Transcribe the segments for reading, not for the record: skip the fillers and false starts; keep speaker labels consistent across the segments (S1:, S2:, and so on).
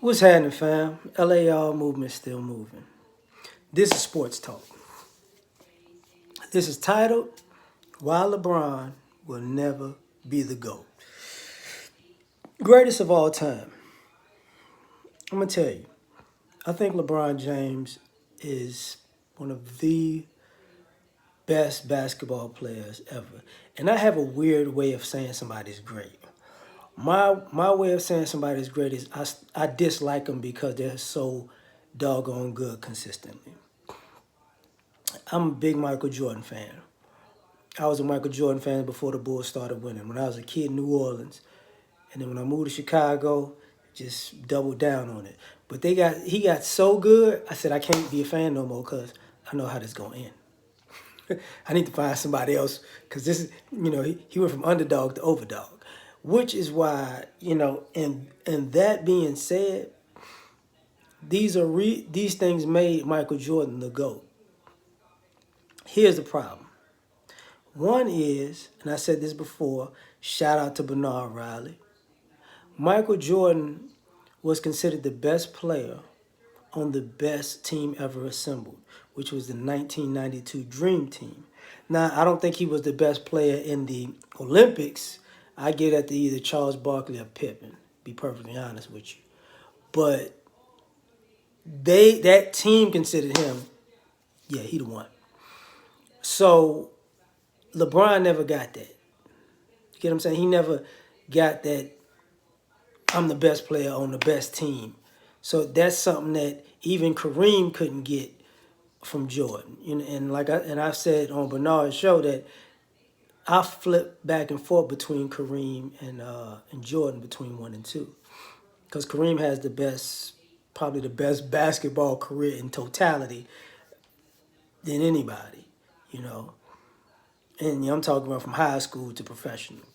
S1: What's happening, fam? L.A.R. movement still moving. This is sports talk. This is titled "Why LeBron Will Never Be the GOAT." Greatest of all time. I'm gonna tell you. I think LeBron James is one of the best basketball players ever. And I have a weird way of saying somebody's great. My way of saying somebody's great is I dislike them because they're so doggone good consistently. I'm a big Michael Jordan fan. I was a Michael Jordan fan before the Bulls started winning. When I was a kid in New Orleans, and then when I moved to Chicago, just doubled down on it. But he got so good. I said I can't be a fan no more because I know how this gonna end. I need to find somebody else because this is he went from underdog to overdog, which is why and that being said, these things made Michael Jordan the GOAT. Here's the problem. One is, and I said this before, shout out to Bernard Riley. Michael Jordan was considered the best player on the best team ever assembled, which was the 1992 Dream Team. Now, I don't think he was the best player in the Olympics. I get at the either Charles Barkley or Pippen, be perfectly honest with you. But that team considered him, yeah, he the one. So LeBron never got that. You get what I'm saying? He never got that I'm the best player on the best team. So that's something that even Kareem couldn't get from Jordan. And I've said on Bernard's show that I flip back and forth between Kareem and Jordan between one and two, because Kareem has probably the best basketball career in totality than anybody, you know. And I'm talking about from high school to professional.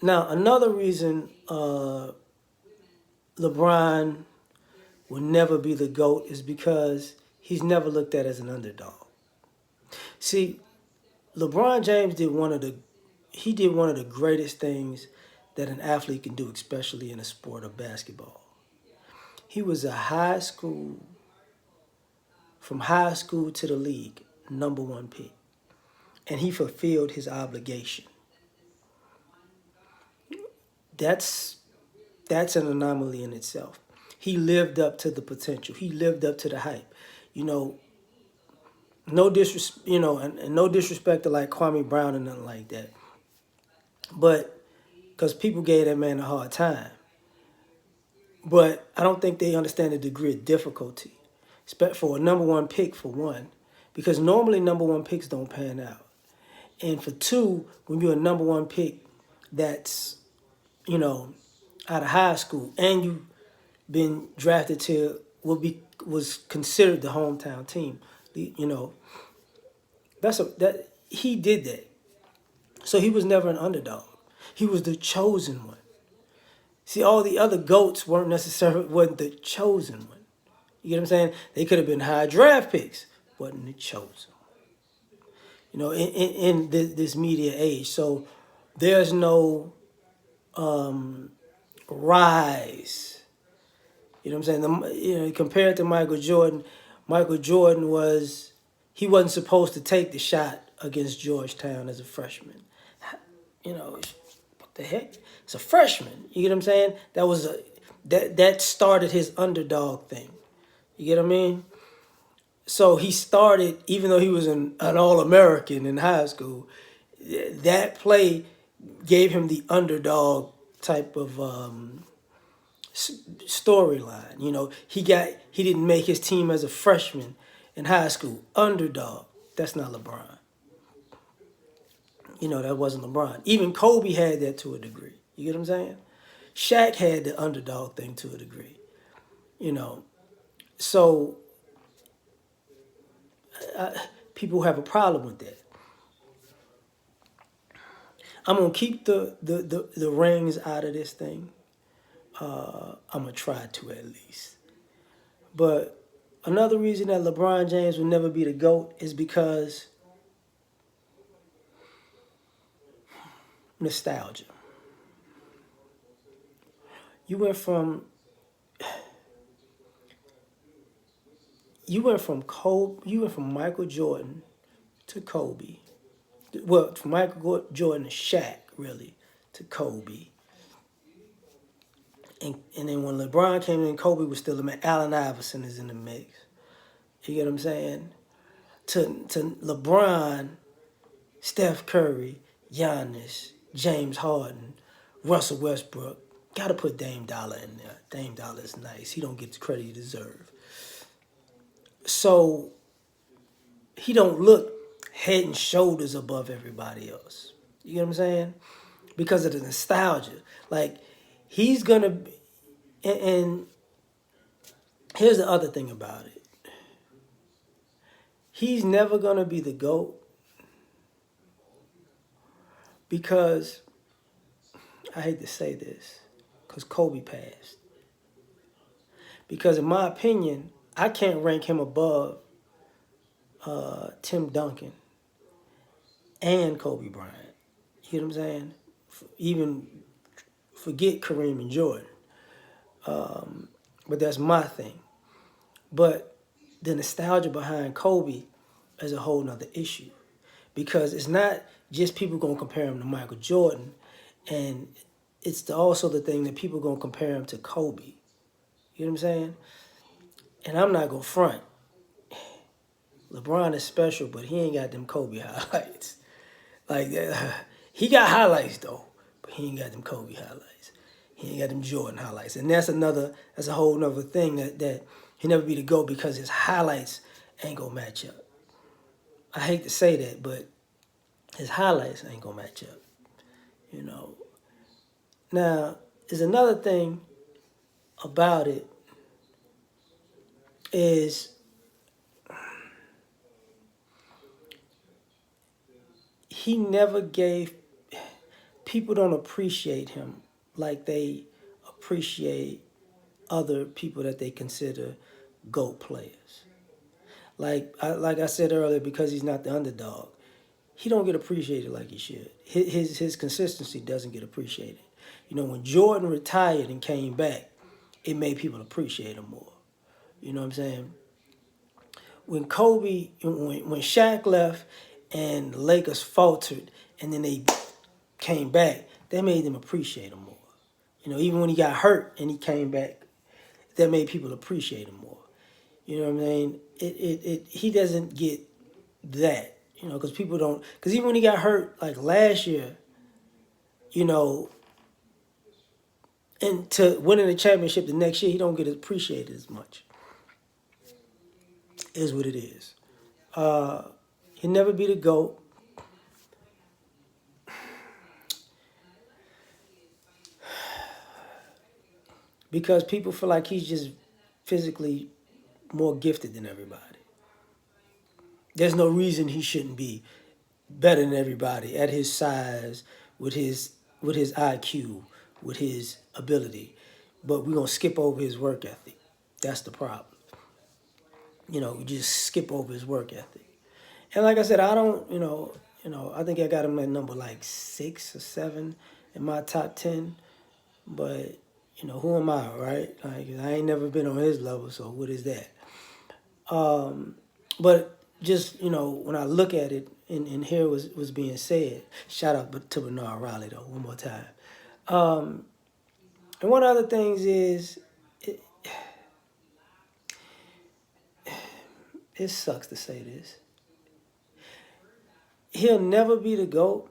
S1: Now another reason LeBron will never be the GOAT is because he's never looked at as an underdog. See, LeBron James did one of the greatest things that an athlete can do, especially in a sport of basketball. He was from high school to the league, number one pick. And he fulfilled his obligation. That's an anomaly in itself. He lived up to the potential. He lived up to the hype. You know, no disrespect, and no disrespect to like Kwame Brown and nothing like that. But because people gave that man a hard time. But I don't think they understand the degree of difficulty. For a number one pick, for one, because normally number one picks don't pan out. And for two, when you're a number one pick that's, out of high school and you've been drafted to was considered the hometown team, you know, that he did that. So he was never an underdog. He was the chosen one. See, all the other GOATs wasn't the chosen one. You get what I'm saying? They could have been high draft picks, wasn't the chosen. In this media age, so there's no rise. You know what I'm saying? Compared to Michael Jordan he wasn't supposed to take the shot against Georgetown as a freshman. What the heck? It's a freshman. You get what I'm saying? That started his underdog thing. You get what I mean? So he started, even though he was an All-American in high school, that play gave him the underdog type of storyline. He didn't make his team as a freshman in high school. Underdog. That's not LeBron. That wasn't LeBron. Even Kobe had that to a degree. You get what I'm saying? Shaq had the underdog thing to a degree. So people have a problem with that. I'm gonna keep the rings out of this thing. I'm gonna try to at least. But another reason that LeBron James will never be the GOAT is because nostalgia. You went from you went from Michael Jordan to Kobe. Well, from Michael Jordan to Shaq, really, to Kobe. And then when LeBron came in, Kobe was still in. Allen Iverson is in the mix. You get what I'm saying? To LeBron, Steph Curry, Giannis, James Harden, Russell Westbrook. Got to put Dame Dollar in there. Dame Dollar is nice. He don't get the credit he deserves. So he don't look head and shoulders above everybody else. You know what I'm saying? Because of the nostalgia. Like he's gonna, and here's the other thing about it. He's never gonna be the GOAT because I hate to say this, because Kobe passed. Because in my opinion, I can't rank him above Tim Duncan and Kobe Bryant. You know what I'm saying? Even forget Kareem and Jordan. But that's my thing. But the nostalgia behind Kobe is a whole nother issue. Because it's not just people going to compare him to Michael Jordan. And it's also the thing that people going to compare him to Kobe. You know what I'm saying? And I'm not going to front. LeBron is special, but he ain't got them Kobe highlights. Like, he got highlights, though. But he ain't got them Kobe highlights. He ain't got them Jordan highlights. And that's a whole nother thing that he never be the GOAT because his highlights ain't going to match up. I hate to say that, but his highlights ain't going to match up. You know. Now, there's another thing about it is he never gave, people don't appreciate him like they appreciate other people that they consider GOAT players. Like I said earlier, because he's not the underdog, he don't get appreciated like he should. His consistency doesn't get appreciated. You know, when Jordan retired and came back, it made people appreciate him more. You know what I'm saying? When Shaq left and the Lakers faltered and then they came back, that made them appreciate him more. You know, even when he got hurt and he came back, that made people appreciate him more. You know what I mean? He doesn't get that, you know, because people don't, because even when he got hurt like last year, you know, and to winning the championship the next year, he don't get appreciated as much. Is what it is. He'll never be the GOAT. Because people feel like he's just physically more gifted than everybody. There's no reason he shouldn't be better than everybody at his size, with his IQ, with his ability. But we're gonna skip over his work ethic. That's the problem. You know, we just skip over his work ethic. And like I said, I don't, I think I got him at number like 6 or 7 in my top 10. But who am I, right? Like I ain't never been on his level, so what is that? But just when I look at it and hear was being said, shout out to Bernard Riley though, one more time. And one of the other things is, it sucks to say this. He'll never be the GOAT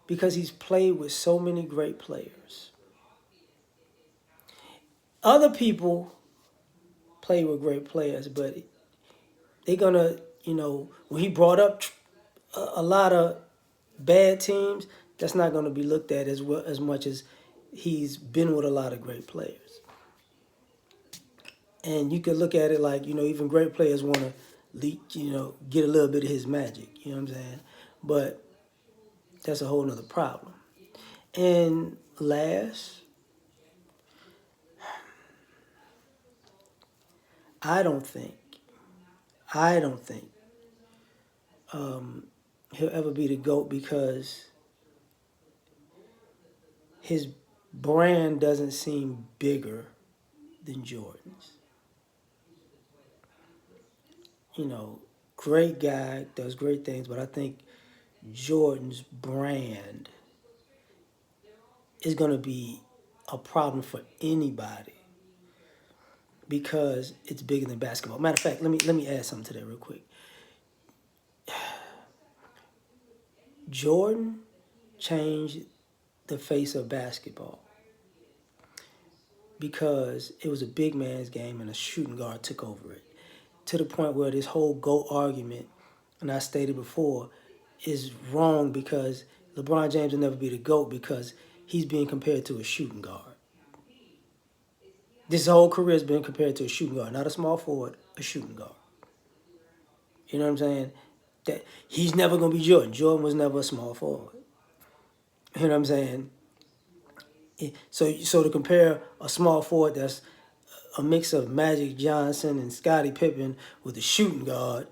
S1: because he's played with so many great players. Other people play with great players, but they're gonna, when he brought up a lot of bad teams, that's not gonna be looked at as well as much as he's been with a lot of great players. And you could look at it like, even great players want to leak, get a little bit of his magic. You know what I'm saying? But that's a whole nother problem. And last, I don't think he'll ever be the GOAT because his brand doesn't seem bigger than Jordan's. You know, great guy, does great things, but I think Jordan's brand is going to be a problem for anybody because it's bigger than basketball. Matter of fact, let me add something to that real quick. Jordan changed the face of basketball because it was a big man's game and a shooting guard took over it. To the point where this whole GOAT argument, and I stated before, is wrong because LeBron James will never be the GOAT because he's being compared to a shooting guard. This whole career has been compared to a shooting guard, not a small forward, a shooting guard. You know what I'm saying? That he's never gonna be Jordan. Jordan was never a small forward. You know what I'm saying? So to compare a small forward that's a mix of Magic Johnson and Scottie Pippen with a shooting guard,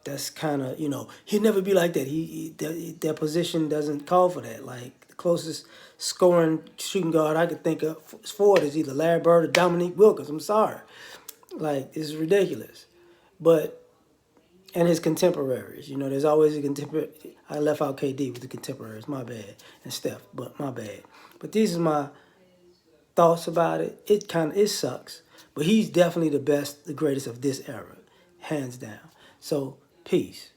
S1: that's kind of, he'll never be like that. That position doesn't call for that. Like the closest scoring shooting guard I could think of forward is either Larry Bird or Dominique Wilkins. I'm sorry, like it's ridiculous. But and his contemporaries, there's always a contemporary. I left out KD with the contemporaries, my bad, and Steph, but my bad. But these are my thoughts about it. It sucks, but he's definitely the best, the greatest of this era, hands down. So peace.